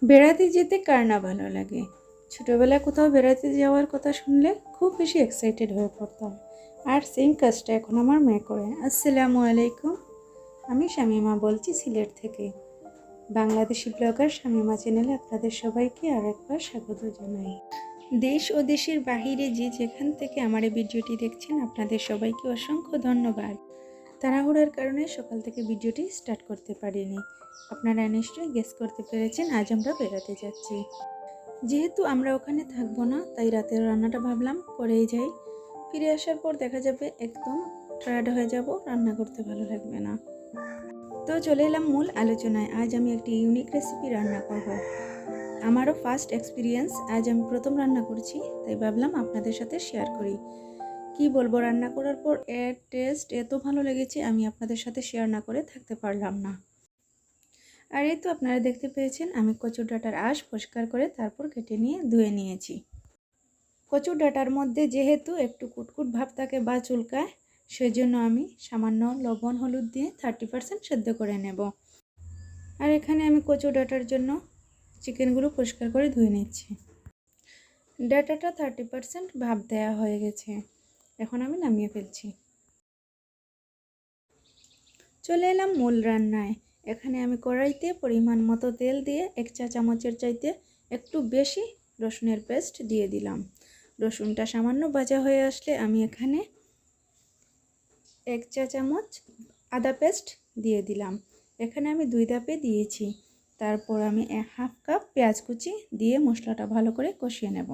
বেড়াতে যেতে কার না ভালো লাগে। ছোটোবেলায় কোথাও বেড়াতে যাওয়ার কথা শুনলে খুব বেশি এক্সাইটেড হয়ে পড়তাম। আর সেম কাজটা এখন আমার মেয়ে করে। আসসালামু আলাইকুম, আমি শামিমা বলছি সিলেট থেকে। বাংলাদেশি ব্লগার শামিমা চ্যানেলে আপনাদের সবাইকে আর একবার স্বাগত জানাই। দেশ ও দেশের বাহিরে যে যেখান থেকে আমার এই ভিডিওটি দেখছেন আপনাদের সবাইকে অসংখ্য ধন্যবাদ। তাড়াহুড়ার কারণে সকাল থেকে ভিডিওটি স্টার্ট করতে পারিনি। আপনারা নিশ্চয়ই গেস করতে পেরেছেন আজ আমরা বেড়াতে যাচ্ছি। যেহেতু আমরা ওখানে থাকবো না, তাই রাতের রান্নাটা ভাবলাম করেই যাই। ফিরে আসার পর দেখা যাবে একদম টায়ার্ড হয়ে যাব, রান্না করতে ভালো লাগবে না। তো চলে এলাম মূল আলোচনায়। আজ আমি একটি ইউনিক রেসিপি রান্না করব। আমারও ফার্স্ট এক্সপিরিয়েন্স, আজ আমি প্রথম রান্না করছি, তাই ভাবলাম আপনাদের সাথে শেয়ার করি। কি বলবো, রান্না করার পর এর টেস্ট এত ভালো লেগেছে আমি আপনাদের সাথে শেয়ার না করে থাকতে পারলাম না। আর এই তো আপনারা দেখতে পেয়েছেন আমি কচুর ডাঁটার আঁশ পরিষ্কার করে তারপর কেটে নিয়ে ধুয়ে নিয়েছি। কচুর ডাঁটার মধ্যে যেহেতু একটু কুটকুট ভাব থাকে বা চুলকায়, সেজন্য আমি সামান্য লবণ হলুদ দিয়ে 30% সেদ্ধ করে নেব। আর এখানে আমি কচুর ডাঁটার জন্য চিকেনগুলো পরিষ্কার করে ধুয়ে নিচ্ছি। ডাঁটাটা 30% ভাপ দেওয়া হয়ে গেছে, এখন আমি নামিয়ে ফেলছি। চলে এলাম মূল রান্নায়। এখানে আমি কড়াইতে পরিমাণ মতো তেল দিয়ে 1 চা চামচের চাইতে একটু বেশি রসুনের পেস্ট দিয়ে দিলাম। রসুনটা সামান্য ভাজা হয়ে আসলে আমি এখানে 1 চা চামচ আদা পেস্ট দিয়ে দিলাম। এখানে আমি 2 ধাপে দিয়েছি। তারপর আমি 1/2 কাপ পেঁয়াজ কুচি দিয়ে মশলাটা ভালো করে কষিয়ে নেব।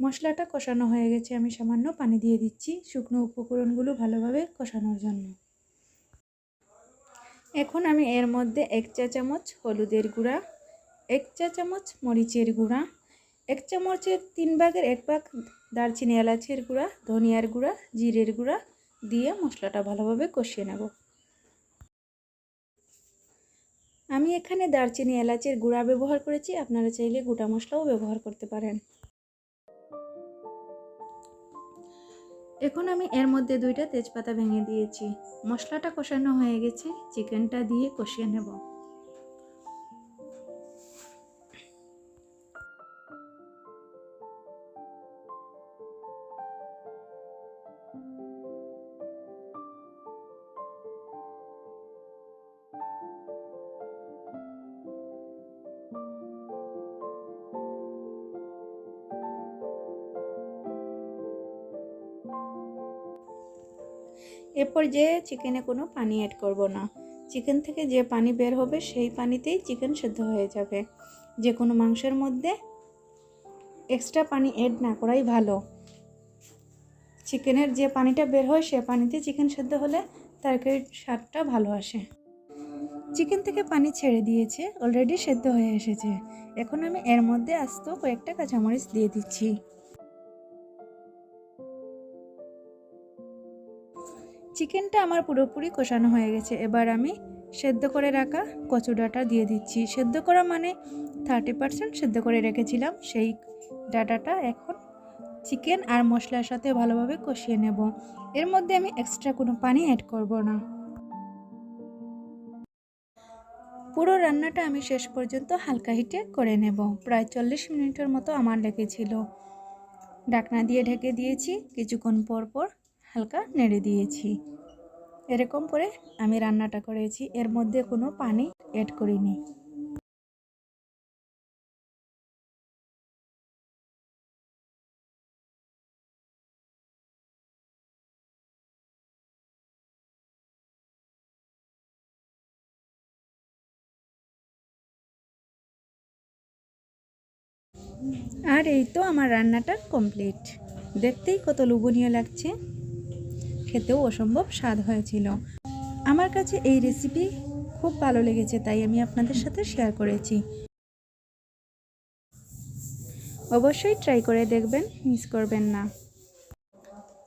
মশলাটা কষানো হয়ে গেছে, আমি সামান্য পানি দিয়ে দিচ্ছি শুকনো উপকরণগুলো ভালোভাবে কষানোর জন্য। এখন আমি এর মধ্যে 1 চা চামচ হলুদের গুঁড়া, 1 চা চামচ মরিচের গুঁড়া, 1 চামচের 3 ভাগের 1 ভাগ দারচিনি এলাচের গুঁড়া, ধনিয়ার গুঁড়া, জিরের গুঁড়া দিয়ে মশলাটা ভালোভাবে কষিয়ে নেব। আমি এখানে দারচিনি এলাচের গুঁড়া ব্যবহার করেছি, আপনারা চাইলে গোটা মশলাও ব্যবহার করতে পারেন। এখন আমি এর মধ্যে 2টা তেজপাতা ভেঙে দিয়েছি। মশলাটা কষানো হয়ে গেছে, চিকেনটা দিয়ে কষিয়ে নেব। এ পর্যায়ে চিকেনে কোনো পানি অ্যাড করব না। চিকেন থেকে যে পানি বের হবে সেই পানিতেই চিকেন সেদ্ধ হয়ে যাবে। যে কোনো মাংসের মধ্যে এক্সট্রা পানি অ্যাড না করাই ভালো। চিকেনের যে পানিটা বের হয় সে পানিতে চিকেন সেদ্ধ হলে তরকারির স্বাদটা ভালো আসে। চিকেন থেকে পানি ছেড়ে দিয়েছে, অলরেডি সেদ্ধ হয়ে এসেছে। এখন আমি এর মধ্যে আস্ত কয়েকটা কাঁচামরিচ দিয়ে দিচ্ছি। চিকেনটা আমার পুরোপুরি কষানো হয়ে গেছে। এবার আমি সেদ্ধ করে রাখা কচু ডাঁটা দিয়ে দিচ্ছি। সেদ্ধ করা মানে 30% সেদ্ধ করে রেখেছিলাম, সেই ডাঁটাটা এখন চিকেন আর মশলার সাথে ভালোভাবে কষিয়ে নেব। এর মধ্যে আমি এক্সট্রা কোনো পানি অ্যাড করব না। পুরো রান্নাটা আমি শেষ পর্যন্ত হালকা হিটে করে নেব। প্রায় 40 মিনিটের মতো আমার লেগেছিল। ঢাকনা দিয়ে ঢেকে দিয়েছি, কিছুক্ষণ পর পর হালকা নেড়ে দিয়েছি। এরকম করে আমি রান্নাটা করেছি, এর মধ্যে কোনো পানি অ্যাড করিনি। আর এই তো আমার রান্নাটা কমপ্লিট। দেখতেই কত লোভনীয় লাগছে, খেতেও অসম্ভব স্বাদ হয়েছিল। আমার কাছে এই রেসিপি খুব ভালো লেগেছে, তাই আমি আপনাদের সাথে শেয়ার করেছি। অবশ্যই ট্রাই করে দেখবেন, মিস করবেন না।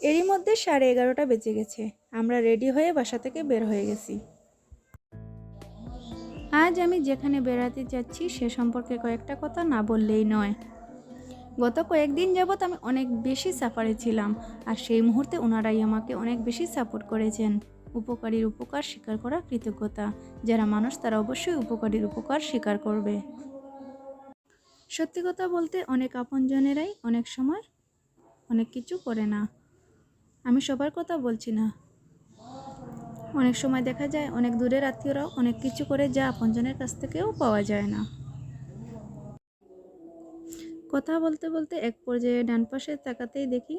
এরই মধ্যে 11:30 বেজে গেছে। আমরা রেডি হয়ে বাসা থেকে বের হয়ে গেছি। আজ আমি যেখানে বেড়াতে যাচ্ছি সে সম্পর্কে কয়েকটা কথা না বললেই নয়। গত কয়েকদিন যাবৎ আমি অনেক বেশি সাফারে ছিলাম, আর সেই মুহূর্তে ওনারাই আমাকে অনেক বেশি সাপোর্ট করেছেন। উপকারীর উপকার স্বীকার করা কৃতজ্ঞতা। যারা মানুষ তারা অবশ্যই উপকারীর উপকার স্বীকার করবে। সত্যি কথা বলতে অনেক আপনজনেরাই অনেক সময় অনেক কিছু করে না। আমি সবার কথা বলছি না। অনেক সময় দেখা যায় অনেক দূরের আত্মীয়রাও অনেক কিছু করে যা আপনজনের কাছ থেকেও পাওয়া যায় না। কথা বলতে বলতে এক পর্যায়ে ডান পাশে তাকাতেই দেখি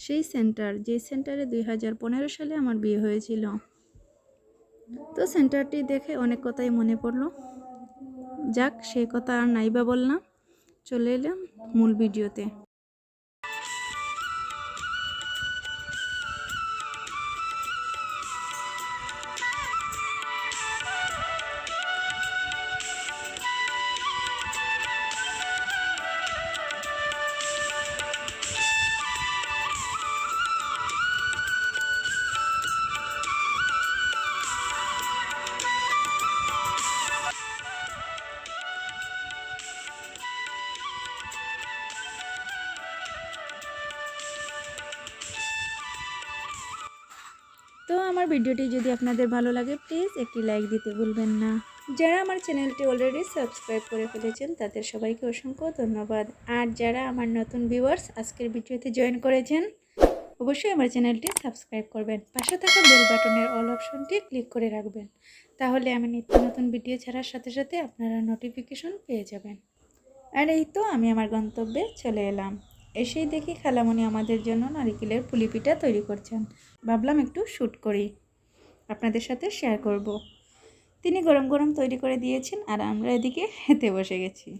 সেই সেন্টার, যে সেন্টারে 2015 সালে আমার বিয়ে হয়েছিল। তো সেন্টারটি দেখে অনেক কথাই মনে পড়লো। যাক, সেই কথা আর নাইবা বললাম, চলে এলাম মূল ভিডিওতে। তো আমার ভিডিওটি যদি আপনাদের ভালো লাগে প্লিজ একটি লাইক দিতে ভুলবেন না। যারা আমার চ্যানেলটি অলরেডি সাবস্ক্রাইব করে ফেলেছেন তাদের সবাইকে অসংখ্য ধন্যবাদ। আর যারা আমার নতুন ভিউয়ার্স আজকের ভিডিওতে জয়েন করেছেন অবশ্যই আমার চ্যানেলটি সাবস্ক্রাইব করবেন। পাশে থাকা বেল বাটনের অল অপশনটি ক্লিক করে রাখবেন, তাহলে আমি নিত্য নতুন ভিডিও ছাড়ার সাথে সাথে আপনারা নোটিফিকেশন পেয়ে যাবেন। আর এই তো আমি আমার গন্তব্যে চলে এলাম। এসেই দেখি খালামণি আমাদের জন্য নারিকেলের পুলি পিঠা তৈরি করছেন। ভাবলাম একটু শ্যুট করি, আপনাদের সাথে শেয়ার করব। তিনি গরম গরম তৈরি করে দিয়েছেন আর আমরা এদিকে খেতে বসে গেছি।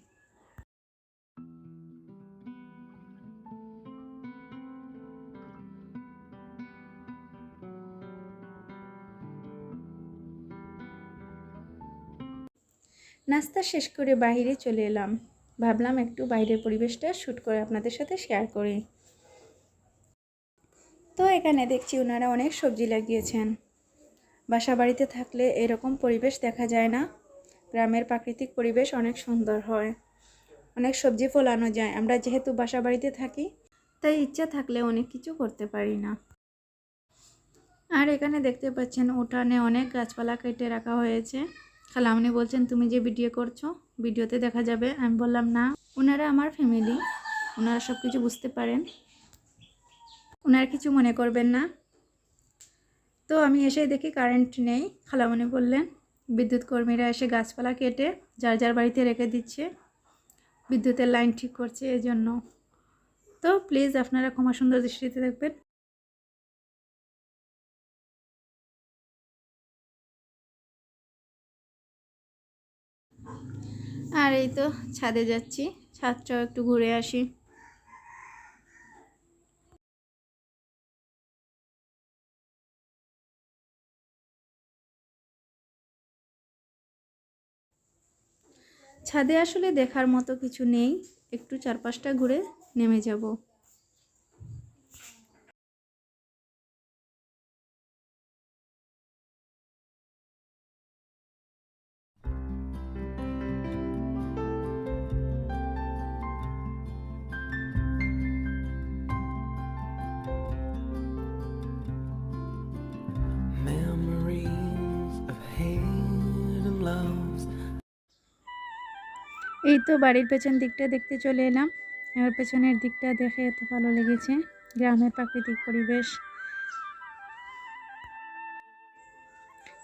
নাস্তা শেষ করে বাইরে চলে এলাম। ভাবলাম একটু বাইরের পরিবেশটা শ্যুট করে আপনাদের সাথে শেয়ার করি। তো এখানে দেখছি ওনারা অনেক সবজি লাগিয়েছেন। বাসা বাড়িতে থাকলে এরকম পরিবেশ দেখা যায় না। গ্রামের প্রাকৃতিক পরিবেশ অনেক সুন্দর হয়, অনেক সবজি ফলানো যায়। আমরা যেহেতু বাসা বাড়িতে থাকি তাই ইচ্ছা থাকলে অনেক কিছু করতে পারি না। আর এখানে দেখতে পাচ্ছেন উঠানে অনেক গাছপালা কেটে রাখা হয়েছে। খালামণি বলছেন তুমি যে ভিডিও করছো ভিডিওতে দেখা যাবে। আমি বললাম না, ওনারা আমার ফ্যামিলি, ওনারা সব কিছু বুঝতে পারেন, ওনারা কিছু মনে করবেন না। তো আমি এসে দেখি কারেন্ট নেই। খালামণি বললেন বিদ্যুৎ কর্মীরা এসে গাছপালা কেটে যার যার বাড়িতে রেখে দিচ্ছে, বিদ্যুতের লাইন ঠিক করছে এজন্য। তো প্লিজ আপনারা ক্ষমা সুন্দর দৃষ্টিতে দেখবেন। আর এই তো ছাদে যাচ্ছি, ছাদটাও একটু ঘুরে আসি। ছাদে আসলে দেখার মতো কিছু নেই, একটু চারপাশটা ঘুরে নেমে যাব। এই তো বাড়ির পেছন দিকটা দেখতে চলে এলাম। এবার পেছনের দিকটা দেখে এত ভালো লেগেছে, গ্রামের প্রাকৃতিক পরিবেশ।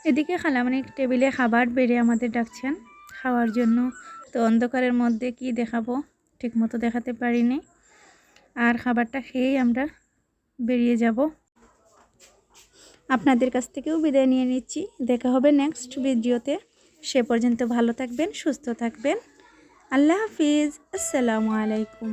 এদিকে খালামণি টেবিলে খাবার বেড়ে আমাদের ডাকছেন খাওয়ার জন্য। তো অন্ধকারের মধ্যে কি দেখাবো ঠিকমতো দেখাতে পারিনি, আর খাবারটা খেয়েই আমরা বেরিয়ে যাব। আপনাদের কাছ থেকেও বিদায় নিয়ে নিচ্ছি। দেখা হবে নেক্সট ভিডিওতে। সে পর্যন্ত ভালো থাকবেন, সুস্থ থাকবেন। আল্লাহ হাফিজ, আসসালামু আলাইকুম।